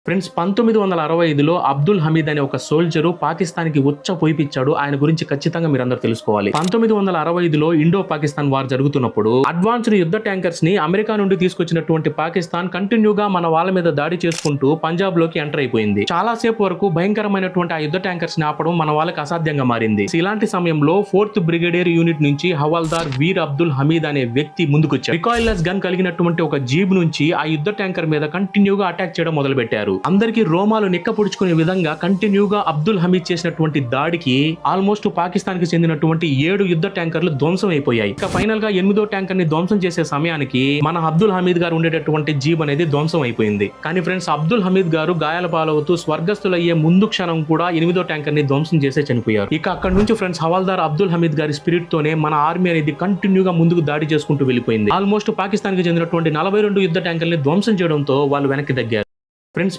Friends 1965లో Abdul Hamid అనే ఒక soldier పాకిస్తాన్‌కి పోయిపిచ్చాడు. ఆయన గురించి ఖచ్చితంగా మీరందరూ తెలుసుకోవాలి. 1965లో ఇండో పాకిస్తాన్ వార్ జరుగుతున్నప్పుడు అడ్వాన్స్డ్ యుద్ధ ట్యాంకర్స్ ని అమెరికా నుండి తీసుకొచ్చినటువంటి పాకిస్తాన్ కంటిన్యూగా మన వాళ్ళ మీద దాడి చేసుకుంటూ పంజాబ్ లోకి ఎంటర్ అయిపోయింది. చాలా సేపు వరకు భయంకరమైనటువంటి ఆ యుద్ధ ట్యాంకర్స్ ని ఆపడం మన వాళ్ళకి అసాధ్యంగా మారింది. ఇలాంటి సమయంలో 4th బ్రిగేడియర్ యూనిట్ నుంచి హవాల్దార్ వీర్ అబ్దుల్ హమీద్ అనే వ్యక్తి ముందుకొచ్చారు. రికాయిల్లెస్ గన్ కలిగినటువంటి ఒక జీప్ నుంచి ఆ యుద్ధ ట్యాంకర్ మీద కంటిన్యూగా అటాక్ చేయడం మొదలుపెట్టారు. అందరికీ రోమాలు నిక్కపొడుచుకునే విధంగా కంటిన్యూగా అబ్దుల్ హమీద్ చేసినటువంటి దాడికి ఆల్మోస్ట్ పాకిస్తాన్ కి చెందినటువంటి 7 యుద్ధ ట్యాంకర్లు ధ్వంసం అయిపోయాయి. ఇక ఫైనల్ గా 8వ ట్యాంకర్ ని ధ్వంసం చేసే సమయానికి మన అబ్దుల్ హమీద్ గారు ఉండేటటువంటి జీప్ అనేది ధ్వంసం అయిపోయింది. కానీ ఫ్రెండ్స్, అబ్దుల్ హమీద్ గారు గాయాల పాలవుతూ స్వర్గస్థులయ్యే ముందు క్షణం కూడా 8వ ట్యాంకర్ ని ధ్వంసం చేసే చనిపోయారు. ఇక అక్కడ నుంచి ఫ్రెండ్స్, హవాల్దార్ అబ్దుల్ హమీద్ గారి స్పిరిట్ తోనే మన ఆర్మీ అనేది కంటిన్యూగా ముందుకు దాడి చేసుకుంటూ వెళ్ళిపోయింది. ఆల్మోస్ట్ పాకిస్తాన్ కి చెందినటువంటి 42 యుద్ధ ట్యాంకర్ని ధ్వంసం చేయడంతో వాళ్ళు వెనక్కి తగ్గారు. ఫ్రెండ్స్,